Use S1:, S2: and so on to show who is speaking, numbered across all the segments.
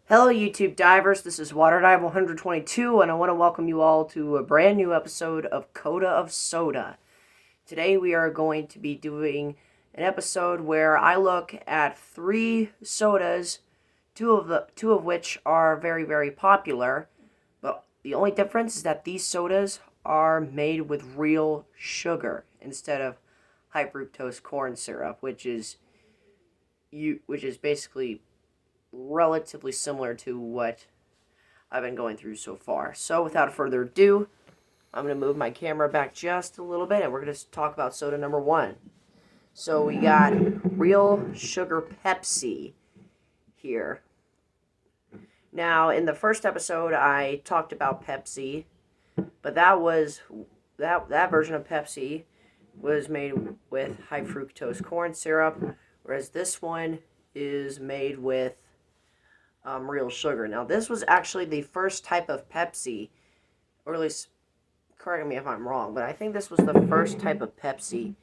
S1: Hello YouTube divers, this is Water Dive 122 and I want to welcome you all to a brand new episode of Coda of Soda. Today we are going to be doing an episode where I look at three sodas, two of which are very, very popular, but the only difference is that these sodas are made with real sugar instead of high fructose corn syrup, which is basically relatively similar to what I've been going through so far. So without further ado, I'm going to move my camera back just a little bit and we're going to talk about soda number one. So we got real sugar Pepsi here. Now in the first episode I talked about Pepsi, but that version of Pepsi was made with high fructose corn syrup, whereas this one is made with real sugar. Now, this was actually the first type of Pepsi, or at least, correct me if I'm wrong, but I think this was the first type of Pepsi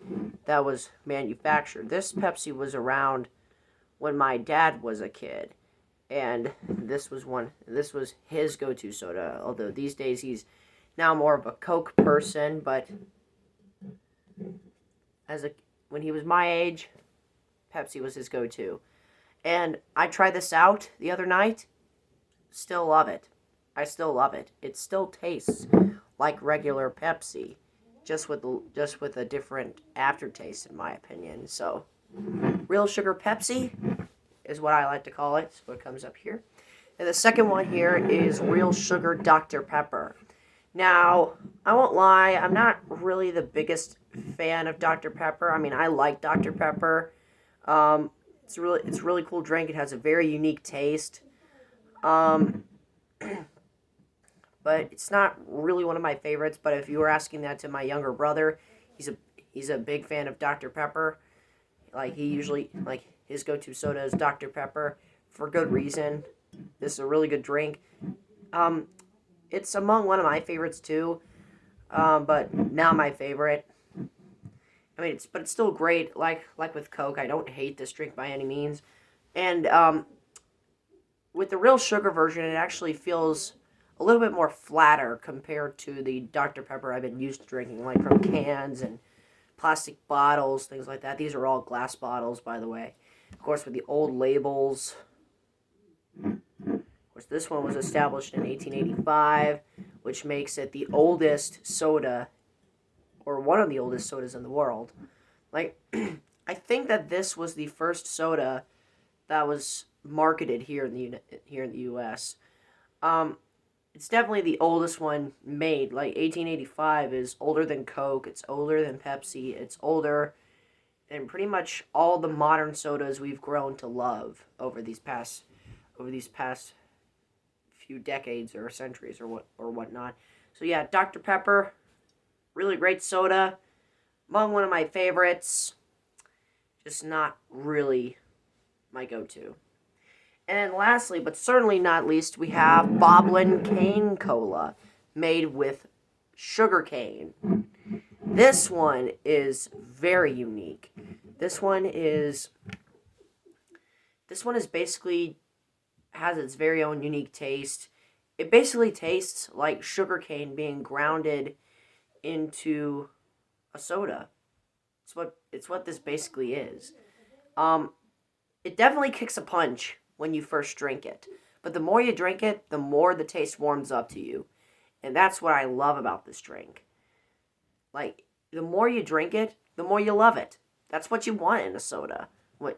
S1: that was manufactured. This Pepsi was around when my dad was a kid, and this was his go-to soda, although these days he's now more of a Coke person, but when he was my age, Pepsi was his go-to. And I tried this out the other night. Still love it. I still love it. It still tastes like regular Pepsi, just with a different aftertaste, in my opinion. So, real sugar Pepsi is what I like to call it. So it comes up here. And the second one here is real sugar Dr Pepper. Now, I won't lie. I'm not really the fan of Dr Pepper. I mean, I like Dr Pepper. It's a really cool drink. It has a very unique taste. But it's not really one of my favorites. But if you were asking that to my younger brother, he's a big fan of Dr Pepper. His go-to soda is Dr Pepper for good reason. This is a really good drink. It's among one of my favorites too. But not my favorite. I mean, it's still great. Like with Coke, I don't hate this drink by any means. And with the real sugar version, it actually feels a little bit more flatter compared to the Dr Pepper I've been used to drinking, like from cans and plastic bottles, things like that. These are all glass bottles, by the way. Of course, with the old labels. Of course, this one was established in 1885, which makes it the oldest soda, or one of the oldest sodas in the world. I think that this was the first soda that was marketed here in the U.S. It's definitely the oldest one made. 1885 is older than Coke. It's older than Pepsi. It's older than pretty much all the modern sodas we've grown to love over these past few decades or centuries or whatnot. So yeah, Dr Pepper. Really great soda. Among one of my favorites. Just not really my go-to. And then lastly, but certainly not least, we have Boylan Cane Cola, made with sugarcane. This one is very unique. This one basically has its very own unique taste. It basically tastes like sugarcane being grounded into a soda. It's what this basically is. It definitely kicks a punch when you first drink it, but the more you drink it, the more the taste warms up to you, and that's what I love about this drink. The more you drink it, the more you love it. That's what you want in a soda,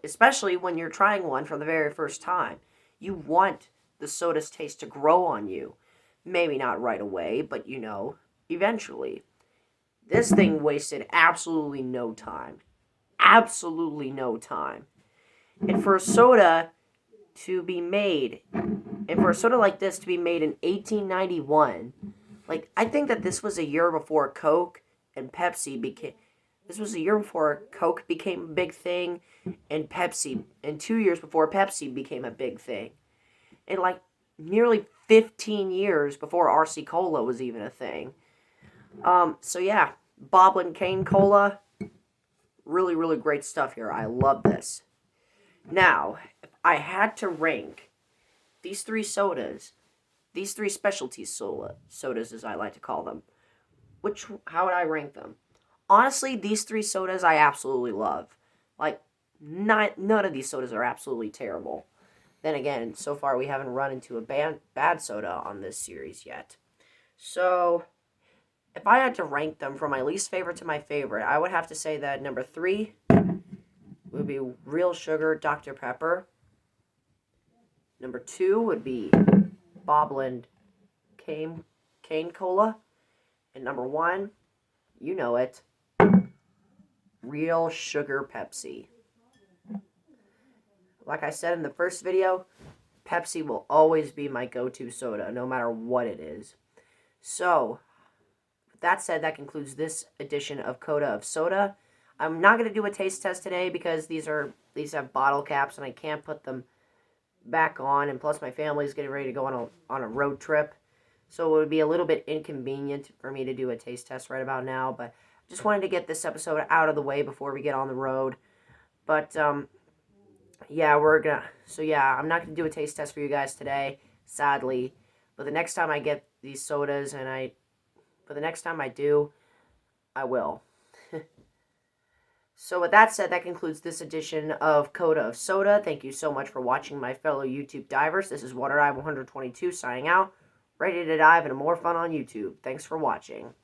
S1: especially when you're trying one for the very first time. You want the soda's taste to grow on you. Maybe not right away, but eventually. This thing wasted absolutely no time. Absolutely no time. And for a soda like this to be made in 1891, I think that this was a year before Coke and Pepsi became... This was a year before Coke became a big thing, and 2 years before Pepsi became a big thing. And nearly 15 years before RC Cola was even a thing. So yeah, Boylan Cane Cola, really, really great stuff here. I love this. Now, if I had to rank these three sodas, these three specialty sodas, as I like to call them, how would I rank them? Honestly, these three sodas I absolutely love. Like, none of these sodas are absolutely terrible. Then again, so far we haven't run into a bad soda on this series yet. So, if I had to rank them from my least favorite to my favorite, I would have to say that number 3 would be Real Sugar Dr Pepper. Number 2 would be Boblin Cane Cola. And number 1, you know it, Real Sugar Pepsi. Like I said in the first video, Pepsi will always be my go-to soda, no matter what it is. So, with that said, that concludes this edition of Coda of Soda. I'm not going to do a taste test today because these have bottle caps and I can't put them back on, and plus my family's getting ready to go on a road trip. So it would be a little bit inconvenient for me to do a taste test right about now, but I just wanted to get this episode out of the way before we get on the road. But yeah, I'm not going to do a taste test for you guys today, sadly. But the next time I get these sodas, but the next time I do, I will. So with that said, that concludes this edition of Coda of Soda. Thank you so much for watching, my fellow YouTube divers. This is WaterDive 122 signing out, ready to dive into more fun on YouTube. Thanks for watching.